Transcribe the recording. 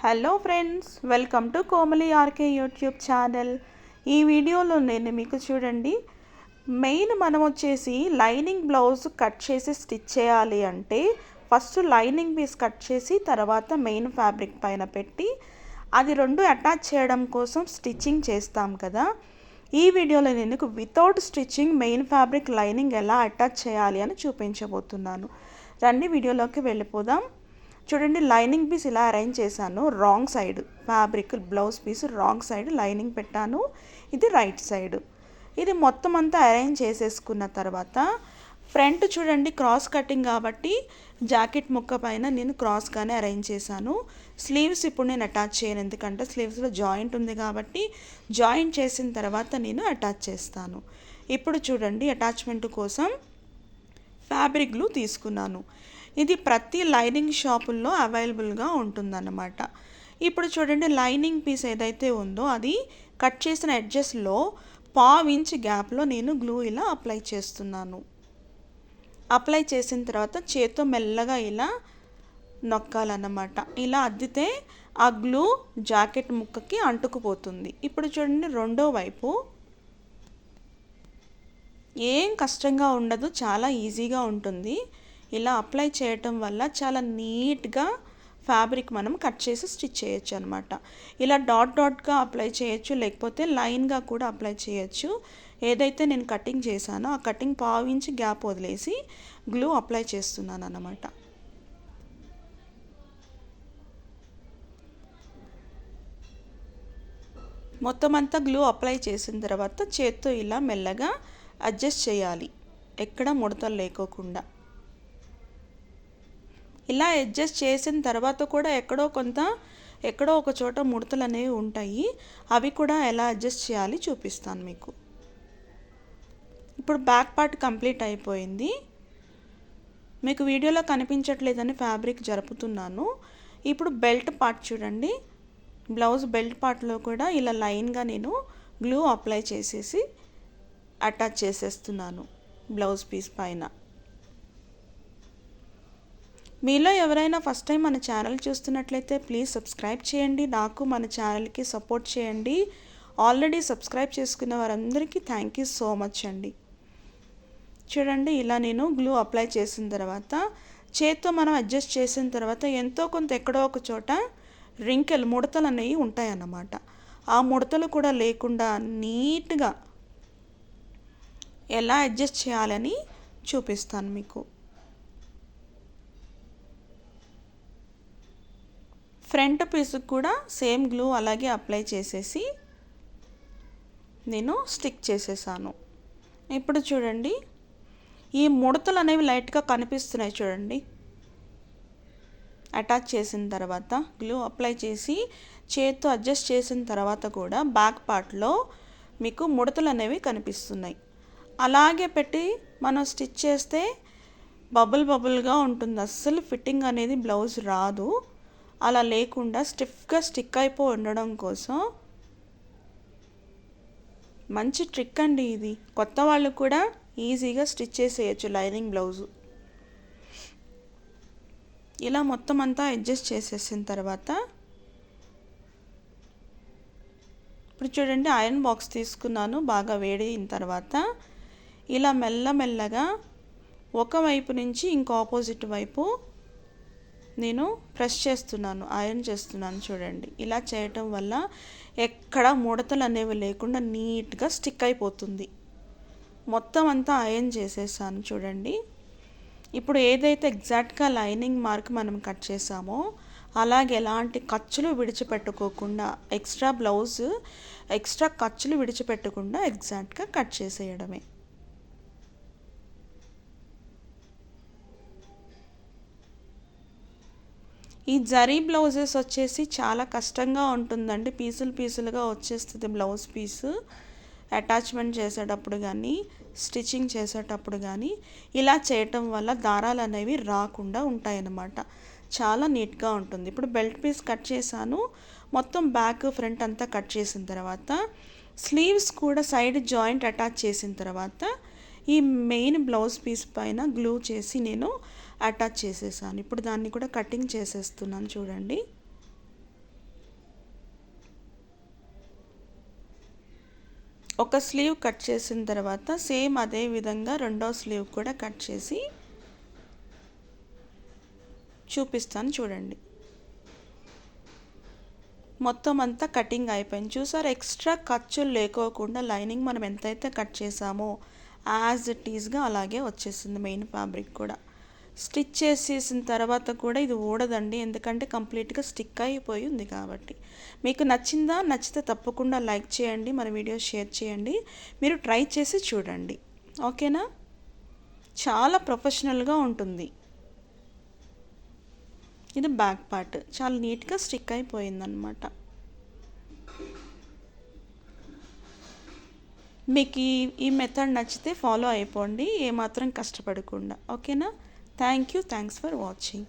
Hello friends, welcome to Komali RK YouTube channel. ఈ వీడియోలో నేను మీకు చూడండి, మెయిన్ మనం వచ్చేసి లైనింగ్ బ్లౌజ్ కట్ చేసి స్టిచ్ చేయాలి అంటే ఫస్ట్ లైనింగ్ పీస్ కట్ చేసి తర్వాత మెయిన్ ఫ్యాబ్రిక్ పైన పెట్టి అది రెండు అటాచ్ చేయడం కోసం స్టిచ్చింగ్ చేస్తాం కదా. ఈ వీడియోలో నేను without stitching main fabric lining ఎలా అటాచ్ చేయాలి అని చూపించబోతున్నాను. రండి వీడియోలోకి వెళ్ళిపోదాం. చూడండి, లైనింగ్ పీస్ ఇలా అరేంజ్ చేశాను. Wrong side fabric blouse piece wrong side lining పెట్టాను, ఇది రైట్ సైడ్. ఇది మొత్తం అంతా అరేంజ్ చేసేసుకున్న తర్వాత ఫ్రంట్ చూడండి క్రాస్ కటింగ్ కాబట్టి జాకెట్ ముక్క పైన నేను క్రాస్గానే అరేంజ్ చేశాను. స్లీవ్స్ ఇప్పుడు నేను అటాచ్ చేయను, ఎందుకంటే స్లీవ్స్లో జాయింట్ ఉంది కాబట్టి జాయింట్ చేసిన తర్వాత నేను అటాచ్ చేస్తాను. ఇప్పుడు చూడండి, అటాచ్మెంట్ కోసం ఫ్యాబ్రిక్ గ్లూ తీసుకున్నాను. ఇది ప్రతి లైనింగ్ షాపుల్లో అవైలబుల్గా ఉంటుందన్నమాట. ఇప్పుడు చూడండి, లైనింగ్ పీస్ ఏదైతే ఉందో అది కట్ చేసిన ఎడ్జెస్లో 1/2 ఇంచ్ గ్యాప్లో నేను గ్లూ ఇలా అప్లై చేస్తున్నాను. అప్లై చేసిన తర్వాత చేత్తో మెల్లగా ఇలా నొక్కాలన్నమాట. ఇలా అద్దితే ఆ గ్లూ జాకెట్ ముక్కకి అంటుకుపోతుంది. ఇప్పుడు చూడండి, రెండో వైపు ఏం కష్టంగా ఉండదు, చాలా ఈజీగా ఉంటుంది. ఇలా అప్లై చేయటం వల్ల చాలా నీట్గా ఫ్యాబ్రిక్ మనం కట్ చేసి స్టిచ్ చేయొచ్చు అనమాట. ఇలా డాట్గా అప్లై చేయొచ్చు, లేకపోతే లైన్గా కూడా అప్లై చేయొచ్చు. ఏదైతే నేను కటింగ్ చేశానో ఆ కటింగ్ 1/2 ఇంచ్ గ్యాప్ వదిలేసి గ్లూ అప్లై చేస్తున్నాను అన్నమాట. మొత్తం అంతా గ్లూ అప్లై చేసిన తర్వాత చేత్తో ఇలా మెల్లగా అడ్జస్ట్ చేయాలి, ఎక్కడ ముడతలు లేకోకుండా. ఇలా అడ్జస్ట్ చేసిన తర్వాత కూడా ఎక్కడో ఒక చోట ముడతలు అనేవి ఉంటాయి. అవి కూడా ఎలా అడ్జస్ట్ చేయాలి చూపిస్తాను మీకు. ఇప్పుడు బ్యాక్ పార్ట్ కంప్లీట్ అయిపోయింది. మీకు వీడియోలో కనిపించట్లేదని ఫ్యాబ్రిక్ జరుపుతున్నాను. ఇప్పుడు బెల్ట్ పార్ట్ చూడండి, బ్లౌజ్ బెల్ట్ పార్ట్లో కూడా ఇలా లైన్గా నేను గ్లూ అప్లై చేసేసి అటాచ్ చేసేస్తున్నాను బ్లౌజ్ పీస్ పైన. మీలో ఎవరైనా ఫస్ట్ టైం మన ఛానల్ చూస్తున్నట్లయితే ప్లీజ్ సబ్స్క్రైబ్ చేయండి, నాకు మన ఛానల్కి సపోర్ట్ చేయండి. ఆల్రెడీ సబ్స్క్రైబ్ చేసుకున్న వారందరికీ థ్యాంక్ యూ సో మచ్ అండి. చూడండి, ఇలా నేను గ్లూ అప్లై చేసిన తర్వాత చేత్తో మనం అడ్జస్ట్ చేసిన తర్వాత ఎంతో కొంత ఎక్కడో ఒక చోట ముడతలు అనేవి ఉంటాయన్నమాట. ఆ ముడతలు కూడా లేకుండా నీట్గా ఎలా అడ్జస్ట్ చేయాలని చూపిస్తాను మీకు. ఫ్రంట్ పీస్కి కూడా సేమ్ గ్లూ అలాగే అప్లై చేసేసి నేను స్టిక్ చేసేసాను. ఇప్పుడు చూడండి, ఈ ముడతలు అనేవి లైట్గా కనిపిస్తున్నాయి చూడండి. అటాచ్ చేసిన తర్వాత గ్లూ అప్లై చేసి చేత్తో అడ్జస్ట్ చేసిన తర్వాత కూడా బ్యాక్ పార్ట్లో మీకు ముడతలు అనేవి కనిపిస్తున్నాయి. అలాగే పెట్టి మనం స్టిచ్ చేస్తే బబుల్గా ఉంటుంది, అస్సలు ఫిట్టింగ్ అనేది బ్లౌజ్ రాదు. అలా లేకుండా స్టిఫ్గా స్టిక్ ఉండడం కోసం మంచి ట్రిక్ అండి ఇది. కొత్త వాళ్ళు కూడా ఈజీగా స్టిచ్ చేసేయచ్చు లైనింగ్ బ్లౌజు. ఇలా మొత్తం అంతా అడ్జస్ట్ చేసేసిన తర్వాత ఇప్పుడు చూడండి, ఐరన్ బాక్స్ తీసుకున్నాను. బాగా వేడి అయిన తర్వాత ఇలా మెల్లగా ఒకవైపు నుంచి ఇంకో ఆపోజిట్ వైపు నేను ప్రెస్ చేస్తున్నాను, ఐరన్ చేస్తున్నాను. చూడండి, ఇలా చేయటం వల్ల ఎక్కడ ముడతలు అనేవి లేకుండా నీట్గా స్టిక్ అయిపోతుంది. మొత్తం అంతా ఐరన్ చేసేసాను చూడండి. ఇప్పుడు ఏదైతే ఎగ్జాక్ట్గా లైనింగ్ మార్క్ మనం కట్ చేసామో అలాగే ఎలాంటి ఖర్చులు విడిచిపెట్టుకోకుండా ఎక్స్ట్రా ఖర్చులు విడిచిపెట్టకుండా ఎగ్జాక్ట్గా కట్ చేసేయడమే. ఈ జరీ బ్లౌజెస్ వచ్చేసి చాలా కష్టంగా ఉంటుందండి, పీసులుగా వచ్చేస్తుంది బ్లౌజ్ పీసు. అటాచ్మెంట్ చేసేటప్పుడు కానీ స్టిచ్చింగ్ చేసేటప్పుడు కానీ ఇలా చేయటం వల్ల దారాలు అనేవి రాకుండా ఉంటాయన్నమాట. చాలా నీట్గా ఉంటుంది. ఇప్పుడు బెల్ట్ పీస్ కట్ చేశాను. మొత్తం బ్యాక్ ఫ్రంట్ అంతా కట్ చేసిన తర్వాత స్లీవ్స్ కూడా సైడ్ జాయింట్ అటాచ్ చేసిన తర్వాత ఈ మెయిన్ బ్లౌజ్ పీస్ పైన గ్లూ చేసి నేను అటాచ్ చేసేసాను. ఇప్పుడు దాన్ని కూడా కటింగ్ చేసేస్తున్నాను చూడండి. ఒక స్లీవ్ కట్ చేసిన తర్వాత సేమ్ అదే విధంగా రెండో స్లీవ్ కూడా కట్ చేసి చూపిస్తాను చూడండి. మొత్తం అంతా కటింగ్ అయిపోయింది. చూసారు, ఎక్స్ట్రా ఖర్చులు లేకోకుండా లైనింగ్ మనం ఎంతైతే కట్ చేసామో యాజ్ ఇట్ ఈస్గా అలాగే వచ్చేసింది. మెయిన్ ఫ్యాబ్రిక్ కూడా స్టిచ్ చేసేసిన తర్వాత కూడా ఇది ఊడదండి, ఎందుకంటే కంప్లీట్గా స్టిక్ అయిపోయి ఉంది కాబట్టి. మీకు నచ్చిందా? నచ్చితే తప్పకుండా లైక్ చేయండి, మన వీడియో షేర్ చేయండి, మీరు ట్రై చేసి చూడండి. ఓకేనా? చాలా ప్రొఫెషనల్గా ఉంటుంది. ఇది బ్యాక్ పార్ట్ చాలా నీట్గా స్టిక్ అయిపోయిందనమాట. మీకు ఈ మెథడ్ నచ్చితే ఫాలో అయిపోండి, ఏమాత్రం కష్టపడకుండా. ఓకేనా? Thanks for watching.